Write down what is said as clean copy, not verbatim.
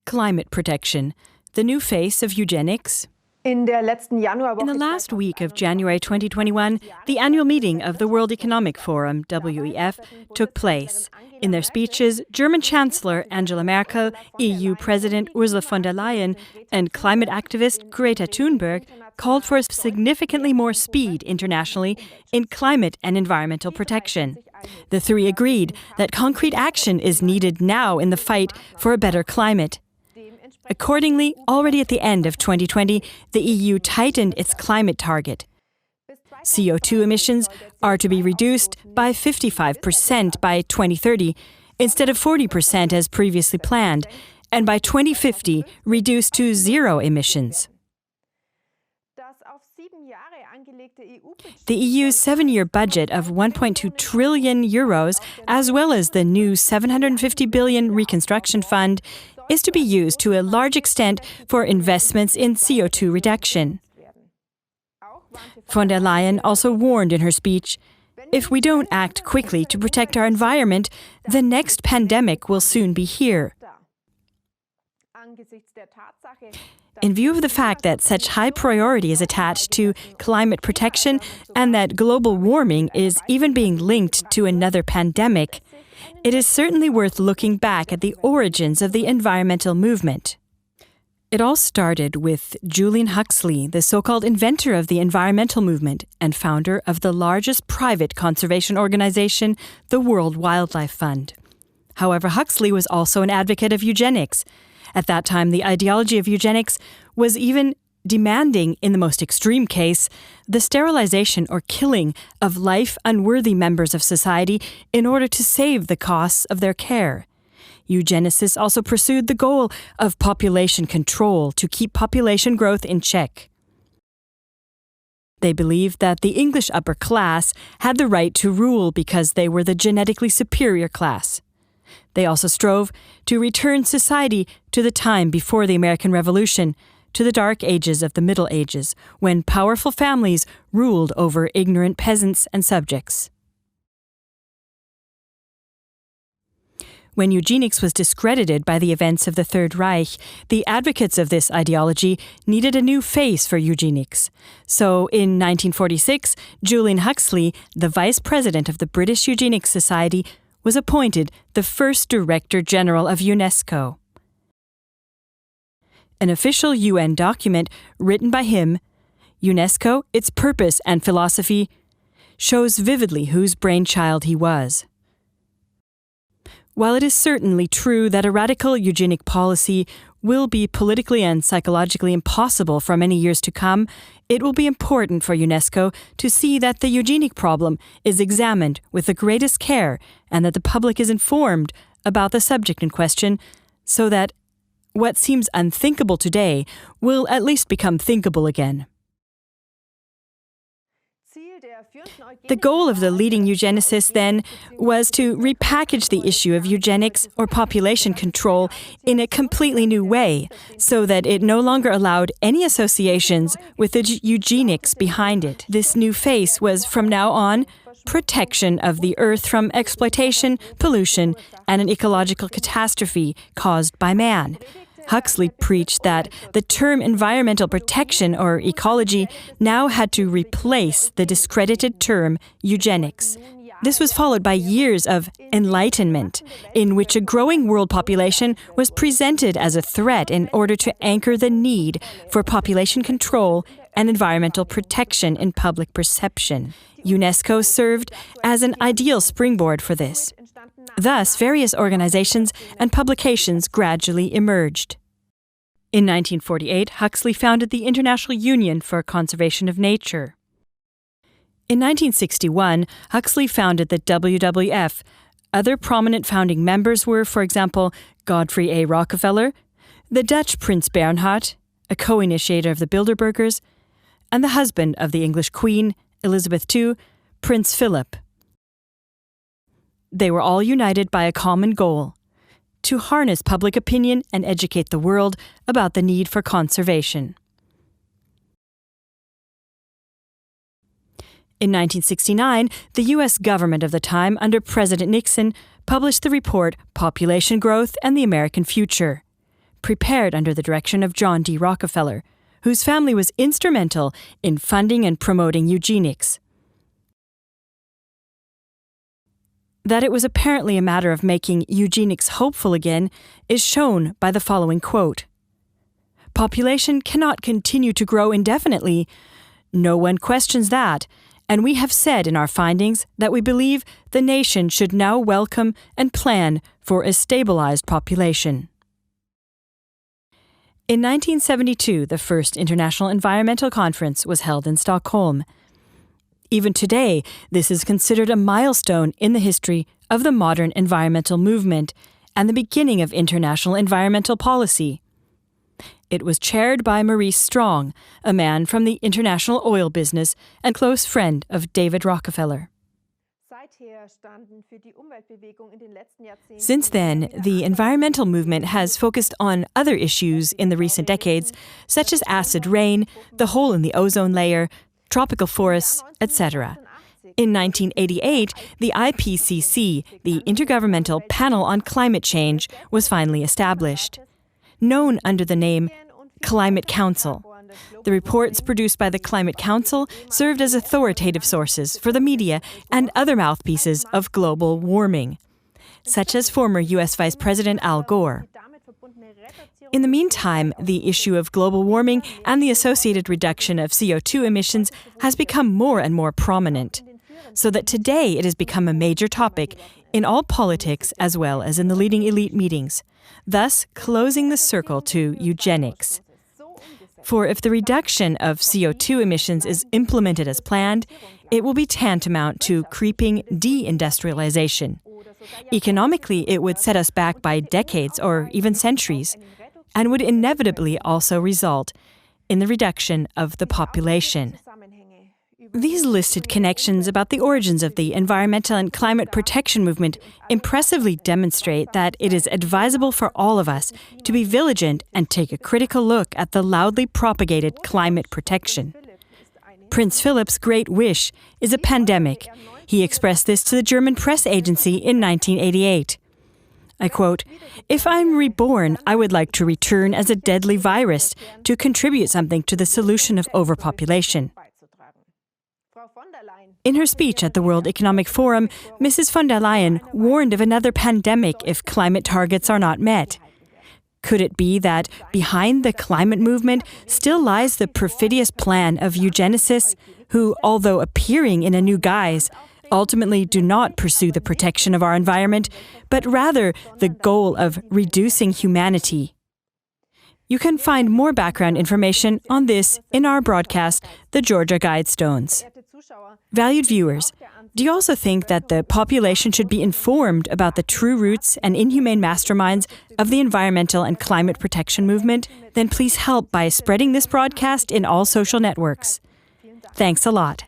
Climate protection, the new face of eugenics. In the last week of January 2021, the annual meeting of the World Economic Forum, WEF, took place. In their speeches, German Chancellor Angela Merkel, EU President Ursula von der Leyen, and climate activist Greta Thunberg called for significantly more speed internationally in climate and environmental protection. The three agreed that concrete action is needed now in the fight for a better climate. Accordingly, already at the end of 2020, the EU tightened its climate target. CO2 emissions are to be reduced by 55% by 2030, instead of 40% as previously planned, and by 2050 reduced to zero emissions. The EU's 7-year budget of €1.2 trillion, as well as the new €750 billion reconstruction fund, is to be used to a large extent for investments in CO2 reduction. Von der Leyen also warned in her speech, if we don't act quickly to protect our environment, the next pandemic will soon be here. In view of the fact that such high priority is attached to climate protection and that global warming is even being linked to another pandemic, it is certainly worth looking back at the origins of the environmental movement. It all started with Julian Huxley, the so-called inventor of the environmental movement and founder of the largest private conservation organization, the World Wildlife Fund. However, Huxley was also an advocate of eugenics. At that time, the ideology of eugenics was even demanding, in the most extreme case, the sterilization or killing of life-unworthy members of society in order to save the costs of their care. Eugenicists also pursued the goal of population control to keep population growth in check. They believed that the English upper class had the right to rule because they were the genetically superior class. They also strove to return society to the time before the American Revolution, to the dark ages of the Middle Ages, when powerful families ruled over ignorant peasants and subjects. When eugenics was discredited by the events of the Third Reich, the advocates of this ideology needed a new face for eugenics. So, in 1946, Julian Huxley, the vice president of the British Eugenics Society, was appointed the first Director General of UNESCO. An official UN document written by him, UNESCO, its purpose and philosophy, shows vividly whose brainchild he was. While it is certainly true that a radical eugenic policy will be politically and psychologically impossible for many years to come, it will be important for UNESCO to see that the eugenic problem is examined with the greatest care and that the public is informed about the subject in question, so that what seems unthinkable today will at least become thinkable again. The goal of the leading eugenicists, then, was to repackage the issue of eugenics or population control in a completely new way, so that it no longer allowed any associations with the eugenics behind it. This new face was, from now on, protection of the earth from exploitation, pollution, and an ecological catastrophe caused by man. Huxley preached that the term environmental protection or ecology now had to replace the discredited term eugenics. This was followed by years of enlightenment, in which a growing world population was presented as a threat in order to anchor the need for population control and environmental protection in public perception. UNESCO served as an ideal springboard for this. Thus, various organizations and publications gradually emerged. In 1948, Huxley founded the International Union for Conservation of Nature. In 1961, Huxley founded the WWF. Other prominent founding members were, for example, Godfrey A. Rockefeller, the Dutch Prince Bernhard, a co-initiator of the Bilderbergers, and the husband of the English Queen, Elizabeth II, Prince Philip. They were all united by a common goal: to harness public opinion and educate the world about the need for conservation. In 1969, the U.S. government of the time, under President Nixon, published the report Population Growth and the American Future. prepared under the direction of John D. Rockefeller, whose family was instrumental in funding and promoting eugenics. That it was apparently a matter of making eugenics hopeful again is shown by the following quote. "Population cannot continue to grow indefinitely. No one questions that, and we have said in our findings that we believe the nation should now welcome and plan for a stabilized population." In 1972, the first International Environmental Conference was held in Stockholm. Even today, this is considered a milestone in the history of the modern environmental movement and the beginning of international environmental policy. It was chaired by Maurice Strong, a man from the international oil business and close friend of David Rockefeller. Since then, the environmental movement has focused on other issues in the recent decades, such as acid rain, the hole in the ozone layer, tropical forests, etc. In 1988, the IPCC, the Intergovernmental Panel on Climate Change, was finally established. Known under the name Climate Council. The reports produced by the Climate Council served as authoritative sources for the media and other mouthpieces of global warming, such as former U.S. Vice President Al Gore. In the meantime, the issue of global warming and the associated reduction of CO2 emissions has become more and more prominent, so that today it has become a major topic in all politics as well as in the leading elite meetings, thus closing the circle to eugenics. For if the reduction of CO2 emissions is implemented as planned, it will be tantamount to creeping deindustrialization. Economically, it would set us back by decades or even centuries, and would inevitably also result in the reduction of the population. These listed connections about the origins of the environmental and climate protection movement impressively demonstrate that it is advisable for all of us to be vigilant and take a critical look at the loudly propagated climate protection. Prince Philip's great wish is a pandemic. He expressed this to the German press agency in 1988. I quote, "If I'm reborn, I would like to return as a deadly virus to contribute something to the solution of overpopulation." In her speech at the World Economic Forum, Mrs. von der Leyen warned of another pandemic if climate targets are not met. Could it be that behind the climate movement still lies the perfidious plan of eugenicists who, although appearing in a new guise, ultimately do not pursue the protection of our environment, but rather the goal of reducing humanity? You can find more background information on this in our broadcast, The Georgia Guidestones. Valued viewers, do you also think that the population should be informed about the true roots and inhumane masterminds of the environmental and climate protection movement? Then please help by spreading this broadcast in all social networks. Thanks a lot.